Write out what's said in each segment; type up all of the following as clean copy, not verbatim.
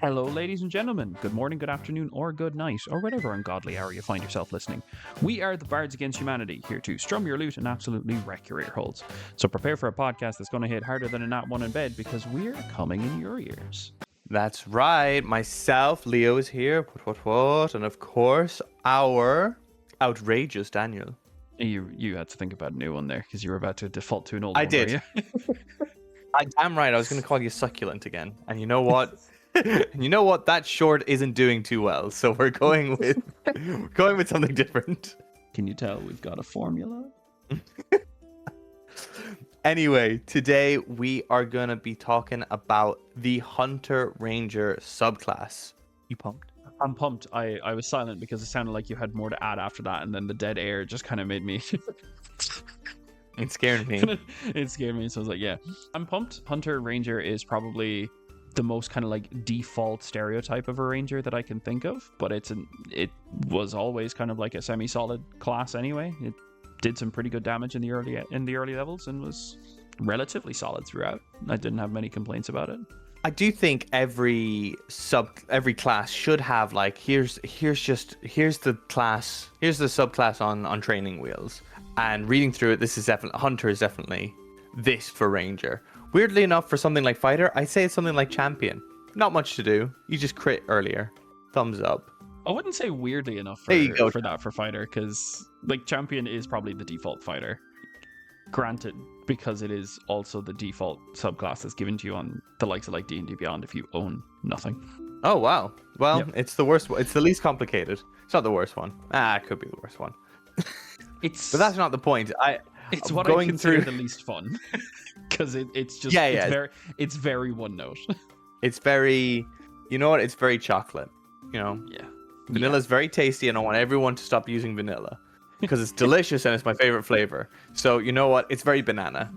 Hello, ladies and gentlemen. Good morning, good afternoon, or good night, or whatever ungodly hour you find yourself listening. We are the Bards Against Humanity, here to strum your lute and absolutely wreck your ear holes. So prepare for a podcast that's going to hit harder than a nat one in bed, because we're coming in your ears. That's right. Myself, Leo is here. What? And of course, our outrageous Daniel. You had to think about a new one there, because you were about to default to an old I one, did. were you? Damn right. I was going to call you Succulent again. And you know what? That short isn't doing too well. So we're going with something different. Can you tell we've got a formula? Anyway, today we are going to be talking about the Hunter Ranger subclass. You pumped? I'm pumped. I was silent because it sounded like you had more to add after that, and then the dead air just kind of made me... It scared me. It scared me, so I was like, yeah. I'm pumped. Hunter Ranger is probably the most kind of like default stereotype of a ranger that I can think of, but it was always kind of like a semi-solid class anyway. It did some pretty good damage in the early levels and was relatively solid throughout. I didn't have many complaints about it. I do think every class should have like here's the subclass on training wheels. And reading through it, Hunter is definitely this for Ranger. Weirdly enough, for something like Fighter, I'd say it's something like Champion. Not much to do. You just crit earlier. Thumbs up. I wouldn't say weirdly enough for Fighter, because like Champion is probably the default Fighter. Granted, because it is also the default subclass that's given to you on the likes of like D&D Beyond if you own nothing. Oh wow. Well, Yep. It's the worst one. It's the least complicated. It's not the worst one. It could be the worst one. But that's not the point. It's what going I consider through the least fun, because it's just it's very one note. It's very, you know what? It's very chocolate. You know. Yeah. Vanilla's very tasty, and I want everyone to stop using vanilla because it's delicious and it's my favorite flavor. So you know what? It's very banana.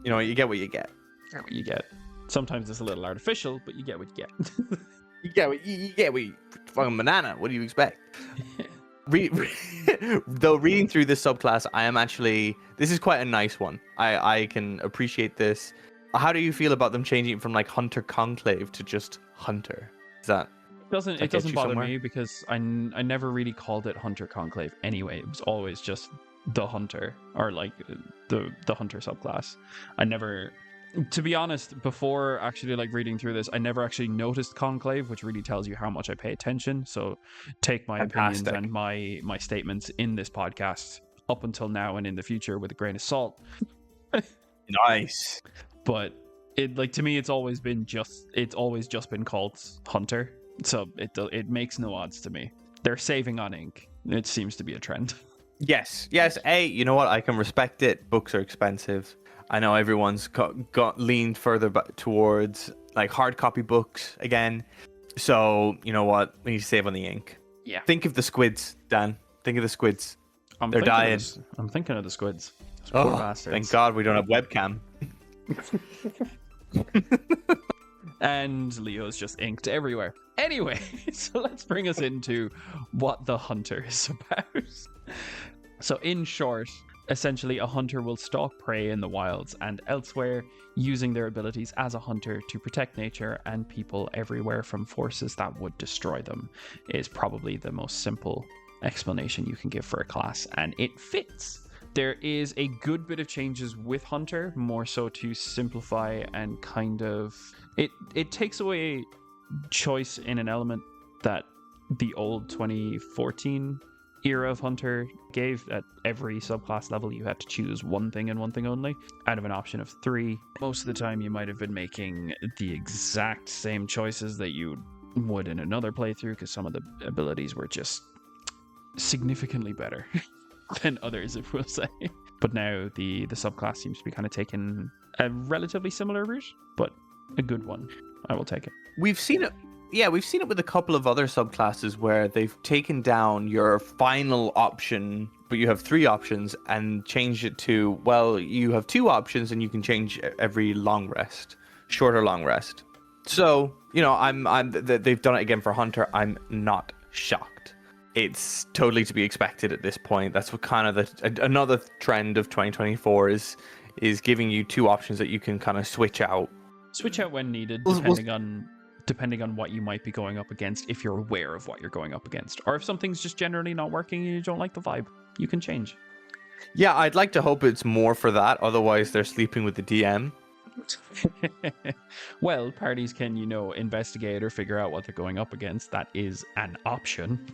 You know, you get what you get. You get what you get. Sometimes it's a little artificial, but you get what you get. You get what you fucking banana. What do you expect? Though reading through this subclass, this is quite a nice one. I can appreciate this. How do you feel about them changing it from like Hunter Conclave to just Hunter? It doesn't bother me because I never really called it Hunter Conclave anyway. It was always just the Hunter, or like the Hunter subclass. I never, to be honest, before actually like reading through this, I never actually noticed Conclave, which really tells you how much I pay attention. So take my opinions and my statements in this podcast up until now and in the future with a grain of salt. Nice. But it, like, to me, it's always just been called Hunter. So it makes no odds to me. They're saving on ink. It seems to be a trend. Yes. Hey, you know what? I can respect it. Books are expensive. I know everyone's got leaned further towards like hard copy books again. So you know what? We need to save on the ink. Yeah. Think of the squids, Dan. Think of the squids. They're dying. I'm thinking of the squids. Oh, thank God we don't have webcam. And Leo's just inked everywhere. Anyway, so let's bring us into what the Hunter is about. So in short, essentially a hunter will stalk prey in the wilds and elsewhere, using their abilities as a hunter to protect nature and people everywhere from forces that would destroy them, is probably the most simple explanation you can give for a class, and it fits. There is a good bit of changes with Hunter, more so to simplify and kind of... It takes away choice in an element that the old 2014 era of Hunter gave. At every subclass level, you had to choose one thing and one thing only, out of an option of 3. Most of the time, you might have been making the exact same choices that you would in another playthrough, because some of the abilities were just significantly better than others, if we'll say. But now the subclass seems to be kind of taking a relatively similar route, but a good one. I will take it. We've seen it. Yeah, we've seen it with a couple of other subclasses where they've taken down your final option, but you have 3 options, and changed it to, well, you have 2 options and you can change every long rest, short or long rest. So, you know, they've done it again for Hunter. I'm not shocked. It's totally to be expected at this point. That's what kind of another trend of 2024 is giving you 2 options that you can kind of switch out. Switch out when needed, depending on depending on what you might be going up against, if you're aware of what you're going up against. Or if something's just generally not working and you don't like the vibe, you can change. Yeah, I'd like to hope it's more for that. Otherwise, they're sleeping with the DM. Well, parties can, investigate or figure out what they're going up against. That is an option.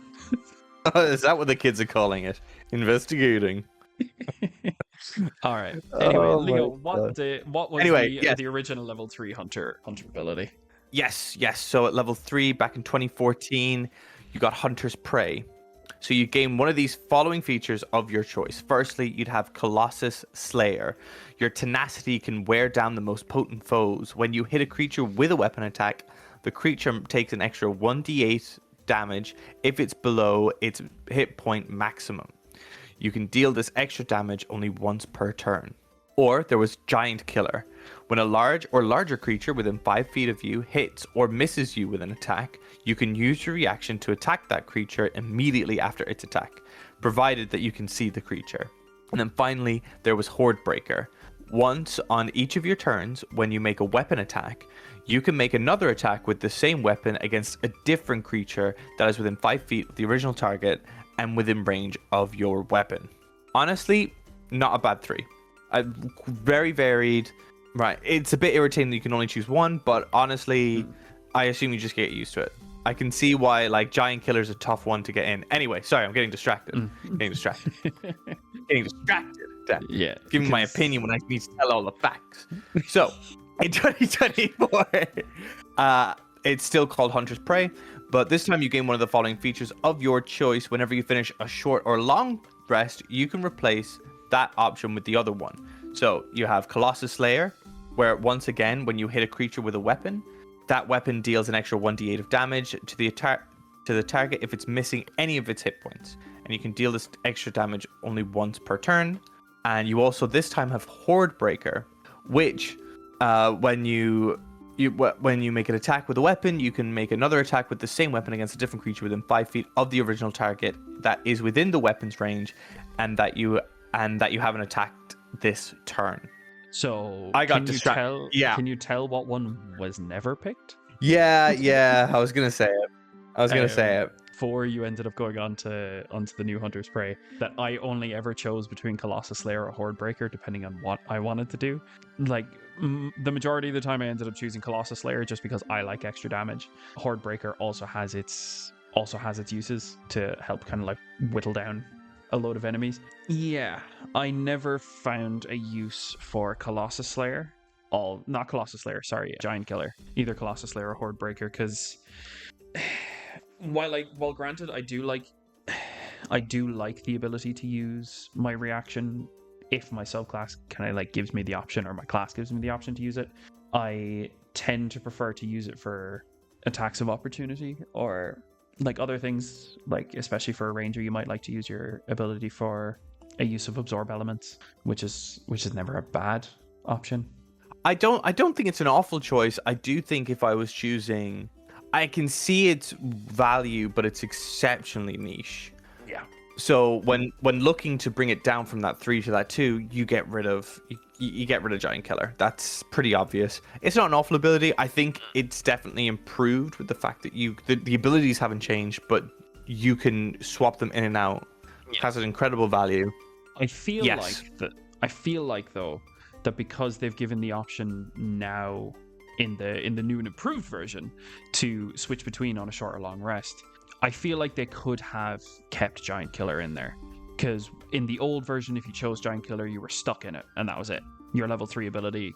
Is that what the kids are calling it? Investigating. All right. Anyway, Oh Leo, my what was yes. the original level 3 hunter ability? Yes. So at level 3, back in 2014, you got Hunter's Prey. So you gain one of these following features of your choice. Firstly, you'd have Colossus Slayer. Your tenacity can wear down the most potent foes. When you hit a creature with a weapon attack, the creature takes an extra 1d8 damage if it's below its hit point maximum. You can deal this extra damage only once per turn. Or there was Giant Killer. When a large or larger creature within 5 feet of you hits or misses you with an attack, you can use your reaction to attack that creature immediately after its attack, provided that you can see the creature. And then finally, there was Horde Breaker. Once on each of your turns, when you make a weapon attack, you can make another attack with the same weapon against a different creature that is within 5 feet of the original target and within range of your weapon. Honestly, not a bad 3. Very varied. Right, it's a bit irritating that you can only choose one, but honestly, I assume you just get used to it. I can see why, like, Giant Killer's a tough one to get in. Anyway, sorry, I'm getting distracted. Getting distracted. Dan. Yeah. Giving my opinion when I need to tell all the facts. So, in 2024, it's still called Hunter's Prey, but this time you gain one of the following features of your choice. Whenever you finish a short or long rest, you can replace that option with the other one. So you have Colossus Slayer, where once again, when you hit a creature with a weapon, that weapon deals an extra 1d8 of damage to the target if it's missing any of its hit points. And you can deal this extra damage only once per turn. And you also this time have Horde Breaker, which when you make an attack with a weapon, you can make another attack with the same weapon against a different creature within 5 feet of the original target that is within the weapon's range, and that you haven't attacked this turn. So I got distracted. Yeah. Can you tell what one was never picked? Yeah. I was gonna say it. Before you ended up going onto the new Hunter's Prey, that I only ever chose between Colossus Slayer or Horde Breaker, depending on what I wanted to do. Like the majority of the time, I ended up choosing Colossus Slayer just because I like extra damage. Horde Breaker also has its uses to help kind of like whittle down a load of enemies. Yeah, I never found a use for Colossus Slayer. Not Colossus Slayer, sorry, Giant Killer. Either Colossus Slayer or Horde Breaker, because while granted, I do like the ability to use my reaction if my subclass kind of like gives me the option, or my class gives me the option to use it. I tend to prefer to use it for attacks of opportunity, or like other things, like especially for a ranger, you might like to use your ability for a use of absorb elements, which is never a bad option. I don't think it's an awful choice. I do think if I was choosing, I can see its value, but it's exceptionally niche. Yeah. So when looking to bring it down from that 3 to that 2, you get rid of Giant Killer. That's pretty obvious. It's not an awful ability. I think it's definitely improved with the fact that the abilities haven't changed, but you can swap them in and out. It has an incredible value. I feel like though that because they've given the option now in the new and improved version to switch between on a short or long rest, I feel like they could have kept Giant Killer in there. Because in the old version, if you chose Giant Killer, you were stuck in it, and that was it. Your level 3 ability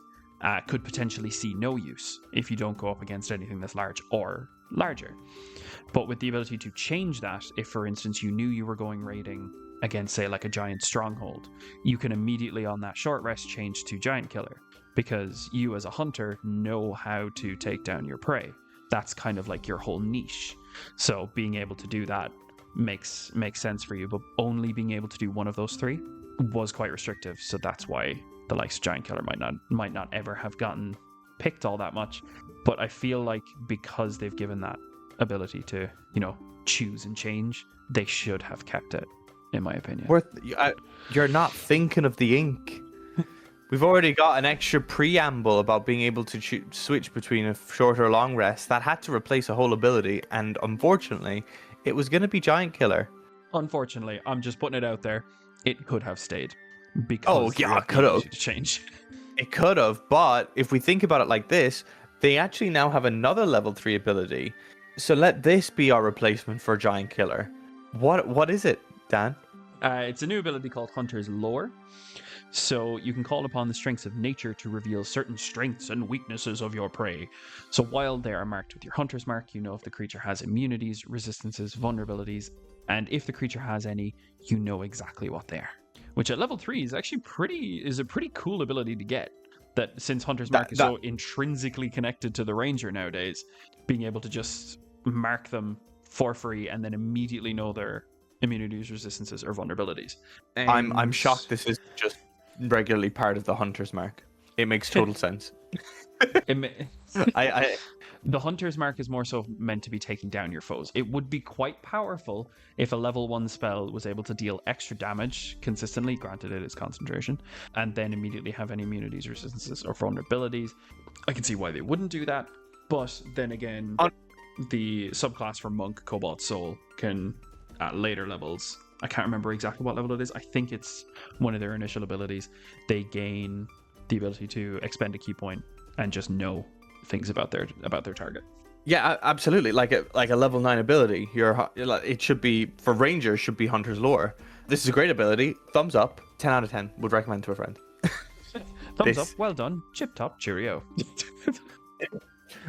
could potentially see no use if you don't go up against anything that's large or larger. But with the ability to change that, if for instance you knew you were going raiding against, say, like a giant stronghold, you can immediately on that short rest change to Giant Killer, because you as a hunter know how to take down your prey. That's kind of like your whole niche. So being able to do that makes sense for you, but only being able to do one of those 3 was quite restrictive. So that's why the likes of Giant Killer might not ever have gotten picked all that much. But I feel like because they've given that ability to, choose and change, they should have kept it, in my opinion. You're not thinking of the ink. We've already got an extra preamble about being able to switch between a short or long rest that had to replace a whole ability, and unfortunately, it was going to be Giant Killer. Unfortunately, I'm just putting it out there. It could have stayed Oh, because yeah, it the could have. ability to change. It could have, but if we think about it like this, they actually now have another level 3 ability. So let this be our replacement for Giant Killer. What is it, Dan? It's a new ability called Hunter's Lore. So you can call upon the strengths of nature to reveal certain strengths and weaknesses of your prey. So while they are marked with your Hunter's Mark, you know if the creature has immunities, resistances, vulnerabilities, and if the creature has any, you know exactly what they are. Which at level 3 is actually a pretty cool ability to get. That since Hunter's Mark is so intrinsically connected to the Ranger nowadays, being able to just mark them for free and then immediately know their immunities, resistances, or vulnerabilities. And I'm shocked this is just regularly part of the Hunter's Mark. It makes total sense. The Hunter's Mark is more so meant to be taking down your foes. It would be quite powerful if a level 1 spell was able to deal extra damage consistently, granted it is concentration, and then immediately have any immunities, resistances, or vulnerabilities. I can see why they wouldn't do that, but then again, the subclass for Monk, Cobalt Soul can, at later levels, I can't remember exactly what level it is, I think it's one of their initial abilities, they gain the ability to expend a key point and just know things about their target. Yeah, absolutely. Like a level 9 ability. It should be, for Rangers, should be Hunter's Lore. This is a great ability. Thumbs up. 10 out of 10. Would recommend to a friend. Thumbs up. Well done. Chip top. Cheerio.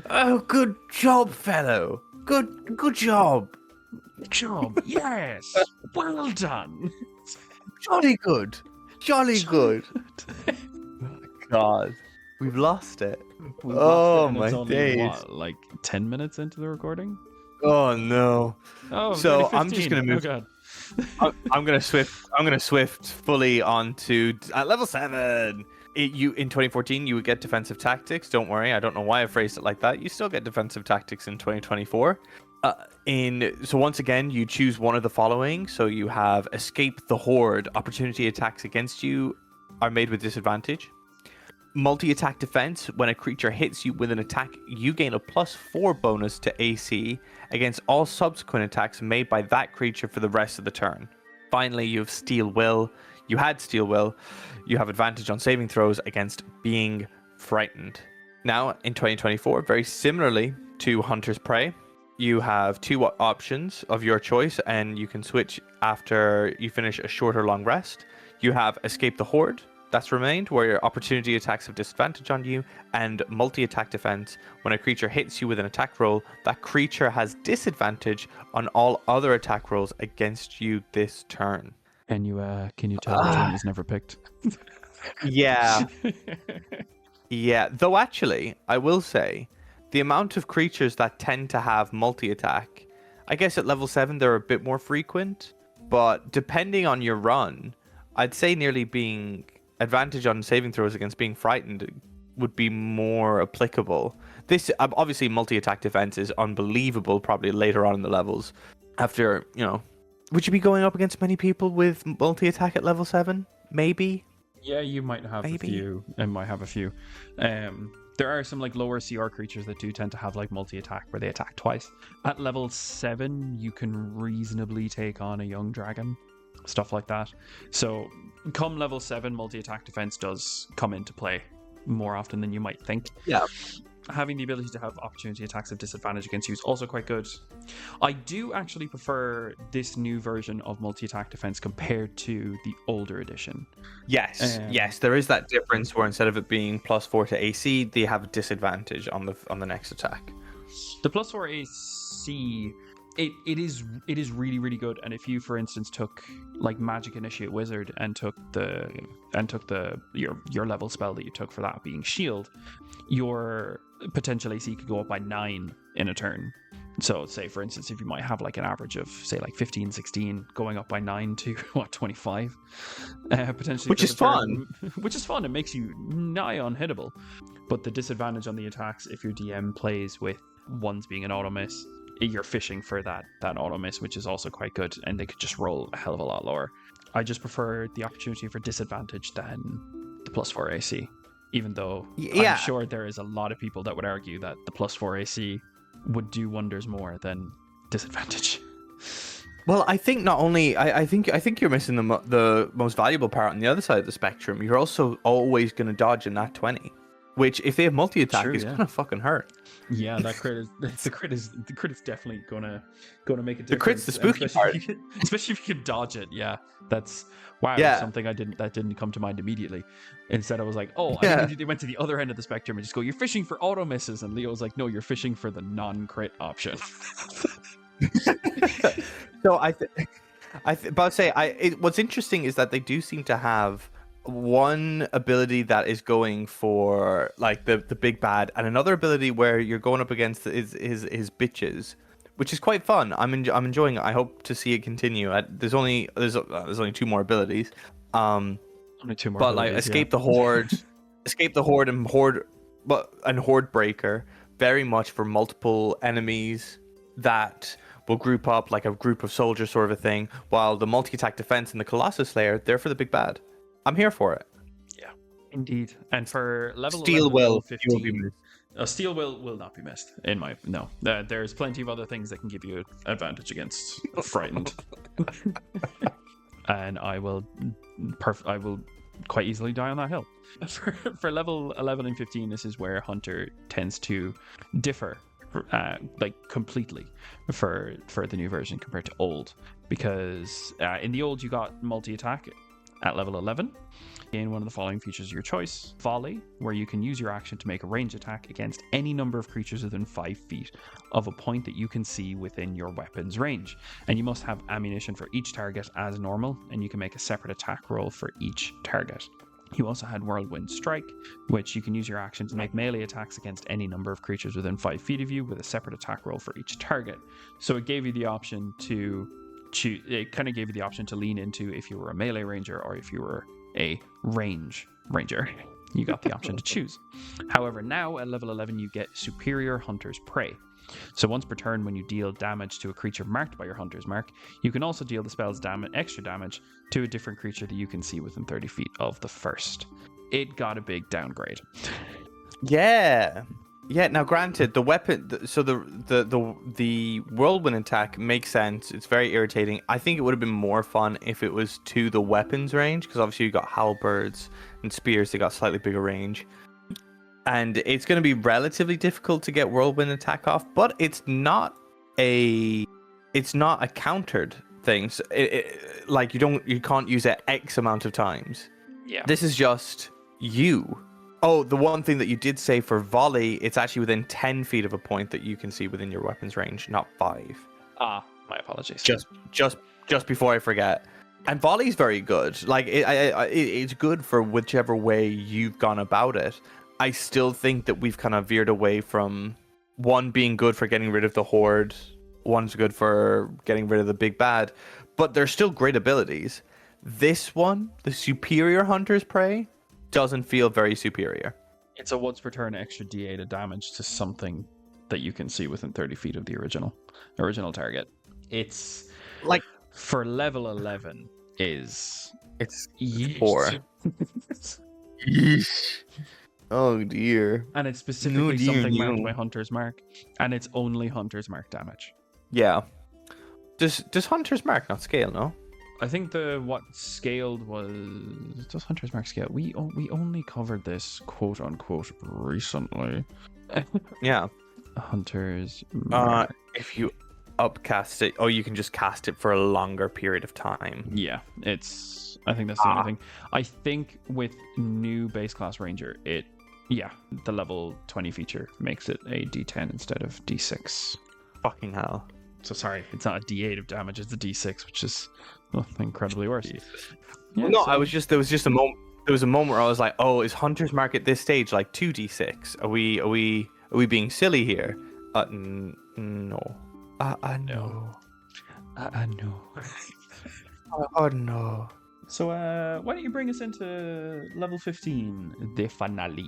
Oh, good job, fellow. Good job. Job. Yes. Well done. Jolly good. Jolly good. God. We've lost it. My days. What, like 10 minutes into the recording? Oh no. Oh, so I'm just gonna move. Oh, God. I'm gonna swift fully onto at level 7. In 2014 you would get defensive tactics. Don't worry, I don't know why I phrased it like that. You still get defensive tactics in 2024. So once again, you choose one of the following. So you have Escape the Horde. Opportunity attacks against you are made with disadvantage. Multi-attack defense. When a creature hits you with an attack, you gain a +4 bonus to AC against all subsequent attacks made by that creature for the rest of the turn. Finally, you have Steel Will. You had Steel Will. You have advantage on saving throws against being frightened. Now, in 2024, very similarly to Hunter's Prey, you have 2 options of your choice, and you can switch after you finish a short or long rest. You have Escape the Horde. That's remained, where your opportunity attacks have disadvantage on you, and multi-attack defense. When a creature hits you with an attack roll, that creature has disadvantage on all other attack rolls against you this turn. Can you tell which one is never picked? Yeah. Yeah. Though actually, I will say, the amount of creatures that tend to have multi-attack, I guess at level 7 they're a bit more frequent, but depending on your run, I'd say nearly being advantage on saving throws against being frightened would be more applicable. This obviously multi-attack defense is unbelievable probably later on in the levels. After, would you be going up against many people with multi-attack at level 7? Maybe? Yeah, you might have a few. I might have a few. There are some like lower CR creatures that do tend to have like multi-attack where they attack twice. At level 7, you can reasonably take on a young dragon. Stuff like that. So come level 7, multi-attack defense does come into play more often than you might think. Yeah. Having the ability to have opportunity attacks of disadvantage against you is also quite good. I do actually prefer this new version of multi-attack defense compared to the older edition. Yes, yes, there is that difference where instead of it being +4 to AC, they have a disadvantage on the next attack. The +4 AC, it is really, really good. And if you, for instance, took like Magic Initiate Wizard and took your level spell that you took for that being Shield, your potential AC could go up by 9 in a turn. So say, for instance, if you might have like an average of say like 15, 16, going up by 9 to 25 potentially, which is fun. Which is fun. It makes you nigh unhittable. But the disadvantage on the attacks, if your DM plays with ones being an auto miss, you're fishing for that auto miss, which is also quite good, and they could just roll a hell of a lot lower. I just prefer the opportunity for disadvantage than the +4 AC. Even though Yeah. I'm sure there is a lot of people that would argue that the +4 AC would do wonders more than disadvantage. Well, I think not only I think you're missing the most valuable part on the other side of the spectrum. You're also always going to dodge a nat 20, which if they have multi-attack True, is yeah. gonna fucking hurt. Yeah, that crit is the crit is definitely gonna make a difference. The crit's the spooky part. Especially if you can dodge it. Yeah, that's wow. Yeah. Something that didn't come to mind immediately. Instead, I was like, oh, Yeah. I think they went to the other end of the spectrum and just go, you're fishing for auto misses, and Leo was like, no, you're fishing for the non-crit option. So what's interesting is that they do seem to have one ability that is going for like the big bad, and another ability where you're going up against his bitches, which is quite fun. I'm enjoying it. I hope to see it continue. There's only 2 more abilities. Only 2 more. But like escape the horde, and horde breaker, very much for multiple enemies that will group up like a group of soldiers sort of a thing. While the multi-attack defense and the Colossus Slayer, they're for the big bad. I'm here for it. Yeah, indeed. And for level Steel 11, will level 15, Steel will not be missed. There's plenty of other things that can give you advantage against frightened. And I will quite easily die on that hill. For level 11 and 15, this is where Hunter tends to differ, like completely, for the new version compared to old. Because in the old, you got multi-attack at level 11. Gain one of the following features of your choice. Volley, where you can use your action to make a range attack against any number of creatures within 5 feet of a point that you can see within your weapon's range. And you must have ammunition for each target as normal, and you can make a separate attack roll for each target. You also had Whirlwind Strike, which you can use your action to make melee attacks against any number of creatures within 5 feet of you with a separate attack roll for each target. So it gave you the option to choose. It kind of gave you the option to lean into if you were a melee ranger or if you were a range ranger. You got the option to choose. However, now at level 11, you get Superior Hunter's Prey. So once per turn, when you deal damage to a creature marked by your Hunter's Mark, you can also deal the spell's extra damage to a different creature that you can see within 30 feet of the first. It got a big downgrade. Yeah. Now granted, the weapon, so the whirlwind attack makes sense. It's very irritating. I think it would have been more fun if it was to the weapons range, because obviously you got halberds and spears. They got slightly bigger range, and it's going to be relatively difficult to get whirlwind attack off. But it's not a countered thing. So like you can't use it X amount of times. Yeah. This is just you. Oh, the one thing that you did say for volley, it's actually within 10 feet of a point that you can see within your weapon's range, not 5. My apologies. Just before I forget. And volley's very good. Like it's good for whichever way you've gone about it. I still think that we've kind of veered away from one being good for getting rid of the horde, one's good for getting rid of the big bad, but they're still great abilities. This one, the Superior Hunter's Prey, doesn't feel very superior. It's a once per turn extra D8 of damage to something that you can see within 30 feet of the original target. It's like for level 11 it's yeesh. 4. Yeesh. Oh dear. And it's specifically something marked by Hunter's Mark, and it's only Hunter's Mark damage. Yeah. Does Hunter's Mark not scale? No. I think what scaled was, does Hunter's Mark scale? We only covered this quote unquote recently. Yeah. Hunter's Mark. If you upcast it, you can just cast it for a longer period of time. Yeah, I think that's the only thing. I think with new base class Ranger, the level 20 feature makes it a D10 instead of D6. Fucking hell. So sorry, it's not a D8 of damage, it's a D6, which is incredibly worse. Yeah, no, there was just a moment. There was a moment where I was like, "Oh, is Hunter's Mark at this stage like 2d6? Are we being silly here?" No. No. No. Oh no. So why don't you bring us into level 15, the finale?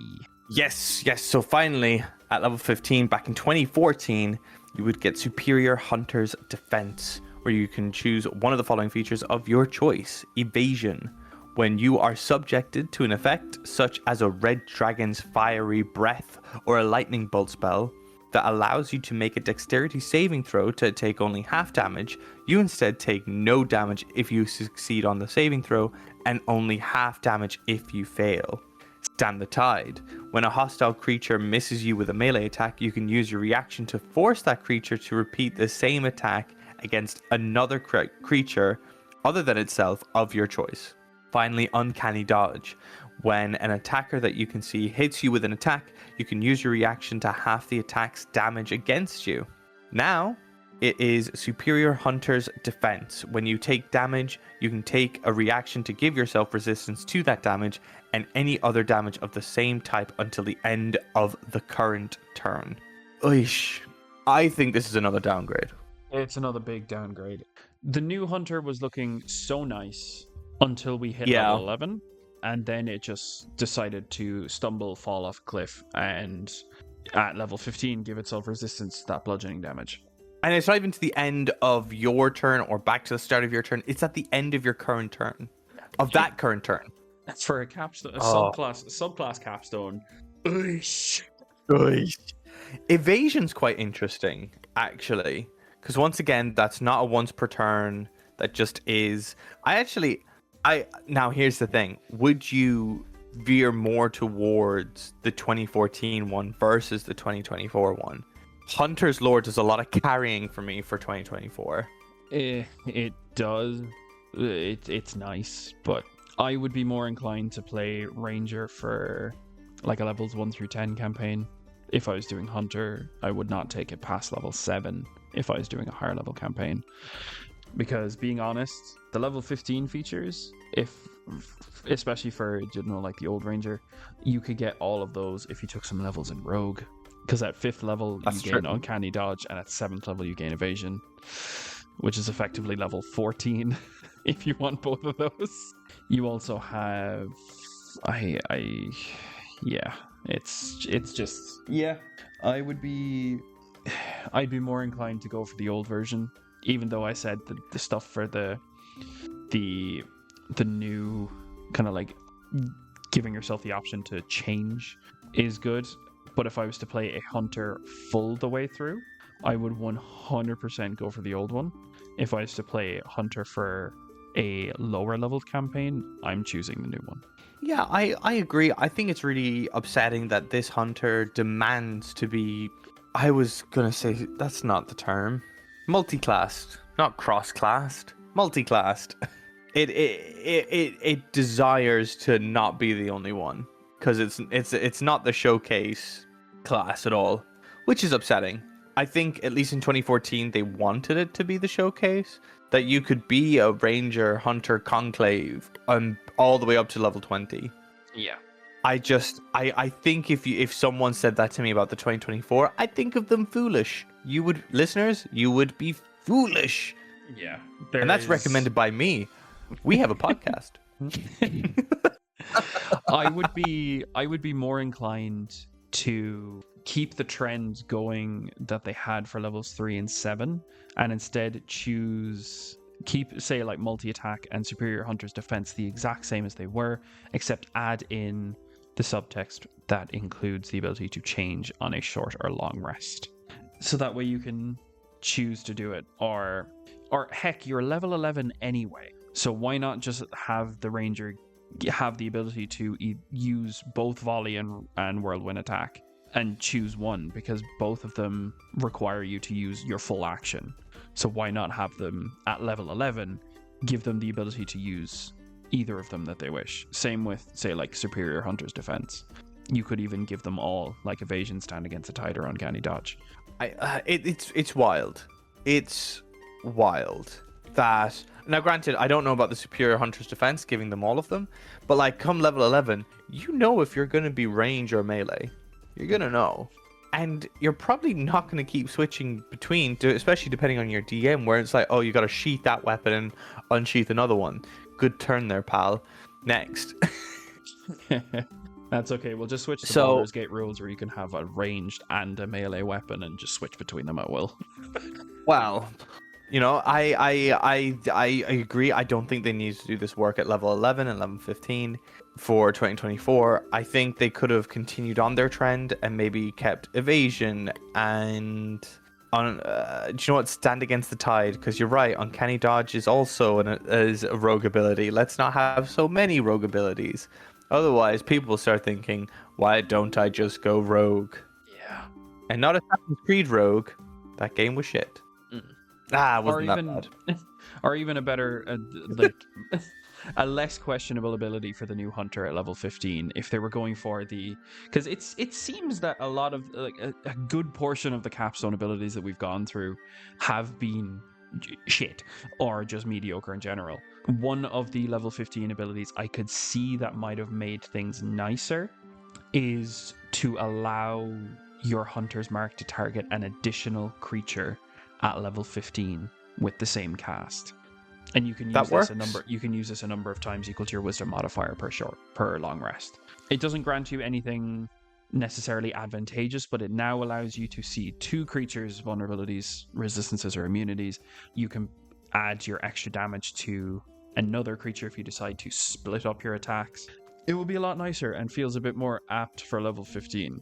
Yes. So finally, at level 15, back in 2014, you would get Superior Hunter's Defense, where you can choose one of the following features of your choice. Evasion, When you are subjected to an effect such as a red dragon's fiery breath or a lightning bolt spell that allows you to make a dexterity saving throw to take only half damage, you instead take no damage if you succeed on the saving throw and only half damage if you fail. Stand the Tide. When a hostile creature misses you with a melee attack, you can use your reaction to force that creature to repeat the same attack against another creature other than itself of your choice. Finally, Uncanny Dodge. When an attacker that you can see hits you with an attack, you can use your reaction to half the attack's damage against you. Now, it is Superior Hunter's Defense. When you take damage, you can take a reaction to give yourself resistance to that damage and any other damage of the same type until the end of the current turn. Oish. I think this is another downgrade. It's another big downgrade. The new Hunter was looking so nice until we hit level 11, and then it just decided to stumble, fall off a cliff, and at level 15 give itself resistance to that bludgeoning damage. And it's not even to the end of your turn or back to the start of your turn. It's at the end of your current turn. Of that current turn. That's for a capstone, subclass capstone. Oish. Evasion's quite interesting, actually. Because once again, that's not a once per turn. That just is. Now here's the thing. Would you veer more towards the 2014 one versus the 2024 one? Hunter's Lore does a lot of carrying for me for 2024. It does. It's nice, but I would be more inclined to play Ranger for like a levels 1 through 10 campaign. If I was doing Hunter, I would not take it past level 7 if I was doing a higher level campaign. Because being honest, the level 15 features, especially for, like the old Ranger, you could get all of those if you took some levels in Rogue. Because at 5th level, you gain Uncanny Dodge, and at 7th level, you gain Evasion, which is effectively level 14 if you want both of those. You also have... it's just... Yeah, I'd be more inclined to go for the old version, even though I said the stuff for the new kind of like giving yourself the option to change is good. But if I was to play a Hunter full the way through, I would 100% go for the old one. If I was to play Hunter for a lower level campaign, I'm choosing the new one. Yeah, I agree. I think it's really upsetting that this Hunter demands to be... I was going to say, that's not the term. Multi-classed, not cross-classed. Multi-classed. It desires to not be the only one. Because it's not the showcase class at all, which is upsetting. I think at least in 2014 they wanted it to be the showcase, that you could be a Ranger Hunter conclave all the way up to level 20. Yeah. I think if someone said that to me about the 2024, I'd think of them foolish. Listeners, you would be foolish. Yeah. And that's recommended by me. We have a podcast. I would be more inclined to keep the trend going that they had for levels 3 and 7, and instead keep say like multi-attack and Superior Hunter's Defense the exact same as they were, except add in the subtext that includes the ability to change on a short or long rest. So that way you can choose to do it, or heck, you're level 11 anyway. So why not just have the Ranger have the ability to use both volley and whirlwind attack and choose one, because both of them require you to use your full action. So why not have them at level 11, give them the ability to use either of them that they wish. Same with, say, like Superior Hunter's Defense. You could even give them all like Evasion, Stand Against the Tide, or Uncanny Dodge. It's wild. It's wild that... Now, granted, I don't know about the Superior Hunter's Defense, giving them all of them, but like come level 11, you know if you're going to be range or melee. You're going to know. And you're probably not going to keep switching between, especially depending on your DM, where it's like, oh, you got to sheath that weapon and unsheath another one. Good turn there, pal. Next. That's okay. We'll just switch to Baldur's Gate rules where you can have a ranged and a melee weapon and just switch between them at will. Well... You know, I agree. I don't think they need to do this work at level 11 and level 15 for 2024. I think they could have continued on their trend and maybe kept evasion and on. Do you know what? Stand against the tide, because you're right. Uncanny dodge is also is a rogue ability. Let's not have so many rogue abilities. Otherwise, people will start thinking, why don't I just go rogue? Yeah. And not Assassin's Creed rogue. That game was shit. Wasn't that bad. Or even a better, like, a less questionable ability for the new hunter at level 15 if they were going for the, because it seems that a lot of like a good portion of the capstone abilities that we've gone through have been shit or just mediocre in general. One of the level 15 abilities I could see that might have made things nicer is to allow your hunter's mark to target an additional creature at level 15 with the same cast, and you can use this a number of times equal to your wisdom modifier per long rest. It doesn't grant you anything necessarily advantageous, but it now allows you to see two creatures' vulnerabilities, resistances, or immunities. You can add your extra damage to another creature if you decide to split up your attacks. It will be a lot nicer and feels a bit more apt for level 15.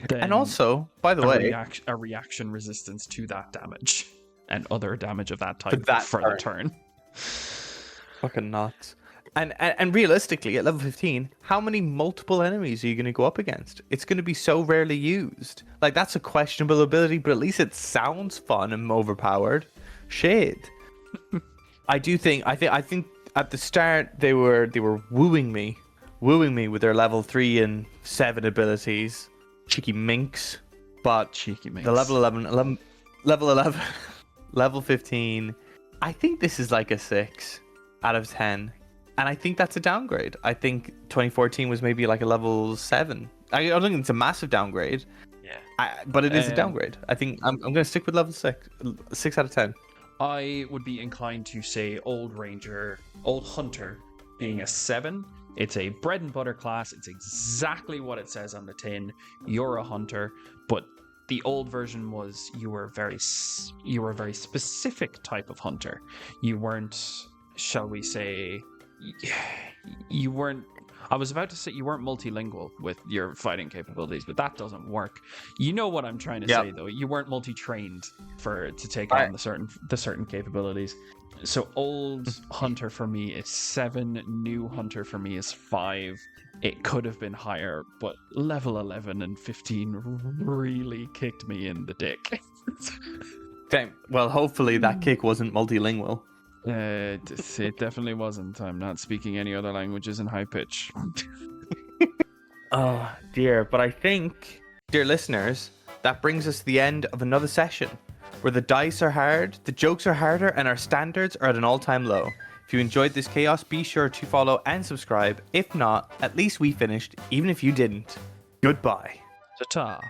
And also, by the way, a reaction resistance to that damage and other damage of that type for the turn. Fucking nuts. And realistically, at level 15, how many multiple enemies are you going to go up against? It's going to be so rarely used. Like, that's a questionable ability, but at least it sounds fun and overpowered. Shit. I think at the start they were wooing me with their level 3 and 7 abilities. Cheeky minx. But the level 11 level 15, I think this is like a 6 out of 10. And I think that's a downgrade. I think 2014 was maybe like a level 7. I don't think it's a massive downgrade. Yeah. But it is a downgrade. I think I'm going to stick with level 6 out of 10. I would be inclined to say Old Hunter being a 7. It's a bread and butter class. It's exactly what it says on the tin. You're a hunter, but the old version was you were a very specific type of hunter. You weren't, shall we say, you weren't. I was about to say you weren't multilingual with your fighting capabilities, but that doesn't work. You know what I'm trying to say, though. You weren't multi-trained to take on the certain capabilities. So old hunter for me is 7, new hunter for me is 5. It could have been higher, but level 11 and 15 really kicked me in the dick. Damn. Well, hopefully that kick wasn't multilingual. It definitely wasn't. I'm not speaking any other languages in high pitch. Oh dear, but I think, dear listeners, that brings us to the end of another session where the dice are hard, the jokes are harder, and our standards are at an all-time low. If you enjoyed this chaos, be sure to follow and subscribe. If not, at least we finished, even if you didn't. Goodbye. Ta-ta.